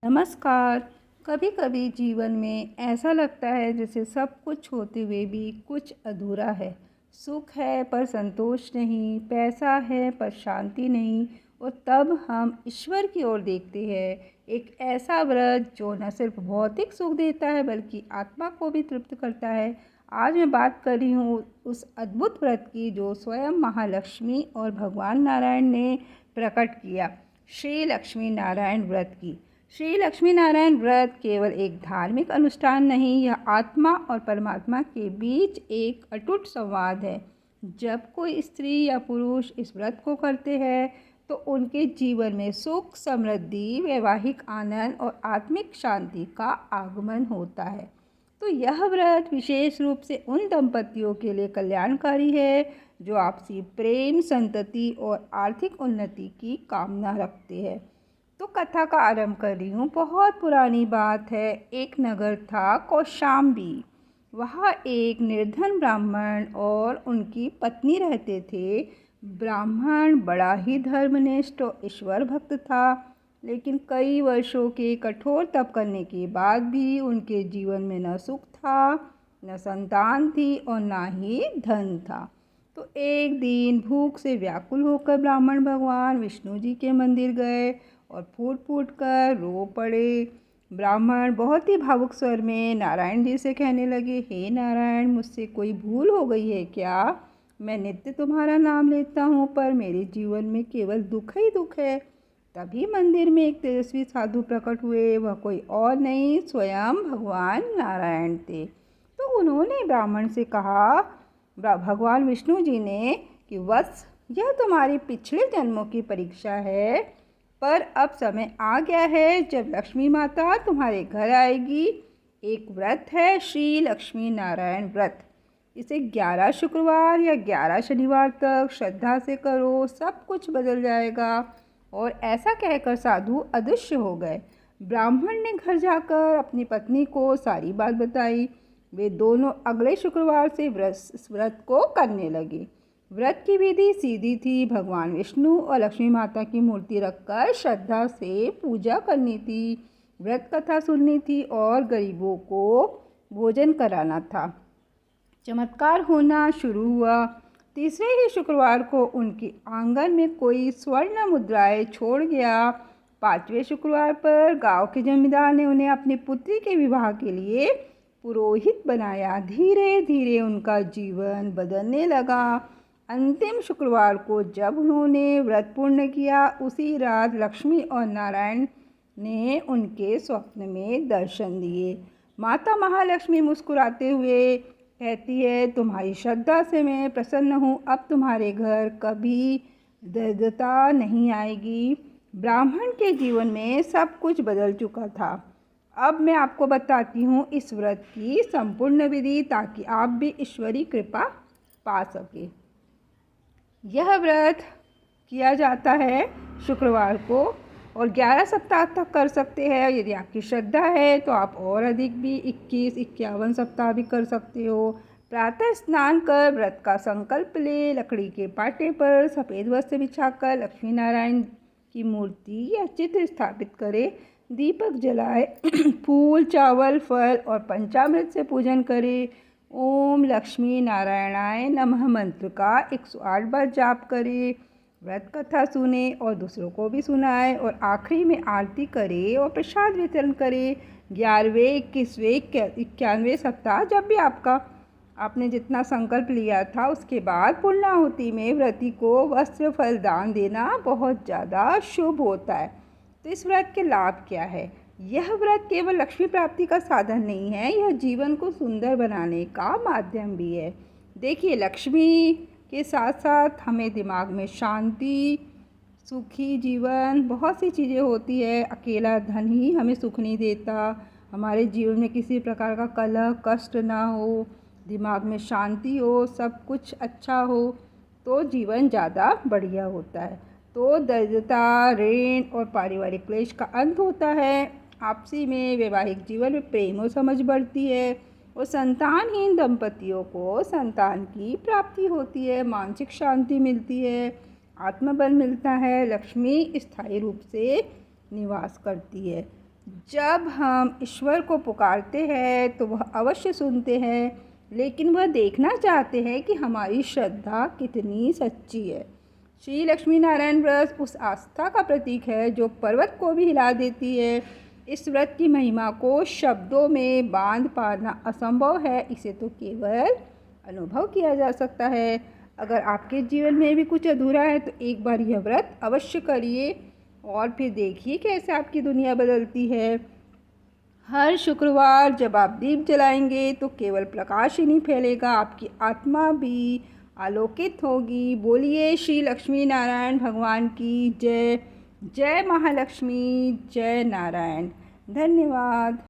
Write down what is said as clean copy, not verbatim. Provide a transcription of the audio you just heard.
नमस्कार। कभी कभी जीवन में ऐसा लगता है जैसे सब कुछ होते हुए भी कुछ अधूरा है। सुख है पर संतोष नहीं, पैसा है पर शांति नहीं। और तब हम ईश्वर की ओर देखते हैं, एक ऐसा व्रत जो न सिर्फ भौतिक सुख देता है बल्कि आत्मा को भी तृप्त करता है। आज मैं बात कर रही हूँ उस अद्भुत व्रत की जो स्वयं महालक्ष्मी और भगवान नारायण ने प्रकट किया, श्री लक्ष्मी नारायण व्रत की। श्री लक्ष्मी नारायण व्रत केवल एक धार्मिक अनुष्ठान नहीं, यह आत्मा और परमात्मा के बीच एक अटूट संवाद है। जब कोई स्त्री या पुरुष इस व्रत को करते हैं तो उनके जीवन में सुख, समृद्धि, वैवाहिक आनंद और आत्मिक शांति का आगमन होता है। तो यह व्रत विशेष रूप से उन दंपतियों के लिए कल्याणकारी है जो आपसी प्रेम, संतति और आर्थिक उन्नति की कामना रखते हैं। तो कथा का आरंभ कर रही हूँ। बहुत पुरानी बात है। एक नगर था कौशाम्बी। वहाँ एक निर्धन ब्राह्मण और उनकी पत्नी रहते थे। ब्राह्मण बड़ा ही धर्मनिष्ठ और ईश्वर भक्त था, लेकिन कई वर्षों के कठोर तप करने के बाद भी उनके जीवन में न सुख था, न संतान थी और न ही धन था। तो एक दिन भूख से व्याकुल होकर ब्राह्मण भगवान विष्णु जी के मंदिर गए और फूट फूट कर रो पड़े। ब्राह्मण बहुत ही भावुक स्वर में नारायण जी से कहने लगे, हे नारायण, मुझसे कोई भूल हो गई है क्या? मैं नित्य तुम्हारा नाम लेता हूँ पर मेरे जीवन में केवल दुख ही दुख है। तभी मंदिर में एक तेजस्वी साधु प्रकट हुए। वह कोई और नहीं, स्वयं भगवान नारायण थे। तो उन्होंने ब्राह्मण से कहा, भगवान विष्णु जी ने, कि वत्स, यह तुम्हारी पिछले जन्मों की परीक्षा है, पर अब समय आ गया है जब लक्ष्मी माता तुम्हारे घर आएगी। एक व्रत है, श्री लक्ष्मी नारायण व्रत। इसे 11 शुक्रवार या 11 शनिवार तक श्रद्धा से करो, सब कुछ बदल जाएगा। और ऐसा कहकर साधु अदृश्य हो गए। ब्राह्मण ने घर जाकर अपनी पत्नी को सारी बात बताई। वे दोनों अगले शुक्रवार से व्रत को करने लगे। व्रत की विधि सीधी थी। भगवान विष्णु और लक्ष्मी माता की मूर्ति रखकर श्रद्धा से पूजा करनी थी, व्रत कथा सुननी थी और गरीबों को भोजन कराना था। चमत्कार होना शुरू हुआ। तीसरे ही शुक्रवार को उनके आंगन में कोई स्वर्ण मुद्राएं छोड़ गया। 5वें शुक्रवार पर गांव के जमींदार ने उन्हें अपनी पुत्री के विवाह के लिए पुरोहित बनाया। धीरे धीरे उनका जीवन बदलने लगा। अंतिम शुक्रवार को जब उन्होंने व्रत पूर्ण किया, उसी रात लक्ष्मी और नारायण ने उनके स्वप्न में दर्शन दिए। माता महालक्ष्मी मुस्कुराते हुए कहती है, तुम्हारी श्रद्धा से मैं प्रसन्न हूँ। अब तुम्हारे घर कभी दरिद्रता नहीं आएगी। ब्राह्मण के जीवन में सब कुछ बदल चुका था। अब मैं आपको बताती हूँ इस व्रत की संपूर्ण विधि, ताकि आप भी ईश्वरी कृपा पा सके। यह व्रत किया जाता है शुक्रवार को और 11 सप्ताह तक कर सकते हैं। यदि आपकी श्रद्धा है तो आप और अधिक भी 21, 51 सप्ताह भी कर सकते हो। प्रातः स्नान कर व्रत का संकल्प ले। लकड़ी के पाटे पर सफ़ेद वस्त्र बिछाकर लक्ष्मी नारायण की मूर्ति या चित्र स्थापित करें। दीपक जलाए, फूल, चावल, फल और पंचामृत से पूजन करें। ओम लक्ष्मी नारायणाय नमः मंत्र का 108 बार जाप करें। व्रत कथा सुने और दूसरों को भी सुनाए और आखिरी में आरती करें और प्रसाद वितरण करें। 11वें, 21वें, 91वें सप्ताह, जब भी आपने जितना संकल्प लिया था, उसके बाद पूर्णाहुति में व्रती को वस्त्र, फल दान देना बहुत ज़्यादा शुभ होता है। तो इस व्रत के लाभ क्या है? यह व्रत केवल लक्ष्मी प्राप्ति का साधन नहीं है, यह जीवन को सुंदर बनाने का माध्यम भी है। देखिए, लक्ष्मी के साथ साथ हमें दिमाग में शांति, सुखी जीवन, बहुत सी चीज़ें होती है। अकेला धन ही हमें सुख नहीं देता। हमारे जीवन में किसी प्रकार का कलह, कष्ट ना हो, दिमाग में शांति हो, सब कुछ अच्छा हो, तो जीवन ज़्यादा बढ़िया होता है। तो दरिद्रता, ऋण और पारिवारिक क्लेश का अंत होता है। आपसी में, वैवाहिक जीवन में प्रेम और समझ बढ़ती है और संतानहीन दंपतियों को संतान की प्राप्ति होती है। मानसिक शांति मिलती है, आत्मबल मिलता है। लक्ष्मी स्थायी रूप से निवास करती है। जब हम ईश्वर को पुकारते हैं तो वह अवश्य सुनते हैं, लेकिन वह देखना चाहते हैं कि हमारी श्रद्धा कितनी सच्ची है। श्री लक्ष्मी नारायण व्रत उस आस्था का प्रतीक है जो पर्वत को भी हिला देती है। इस व्रत की महिमा को शब्दों में बांध पाना असंभव है, इसे तो केवल अनुभव किया जा सकता है। अगर आपके जीवन में भी कुछ अधूरा है तो एक बार यह व्रत अवश्य करिए और फिर देखिए कैसे आपकी दुनिया बदलती है। हर शुक्रवार जब आप दीप जलाएंगे तो केवल प्रकाश ही नहीं फैलेगा, आपकी आत्मा भी आलोकित होगी। बोलिए श्री लक्ष्मी नारायण भगवान की जय। जय महालक्ष्मी, जय नारायण। धन्यवाद।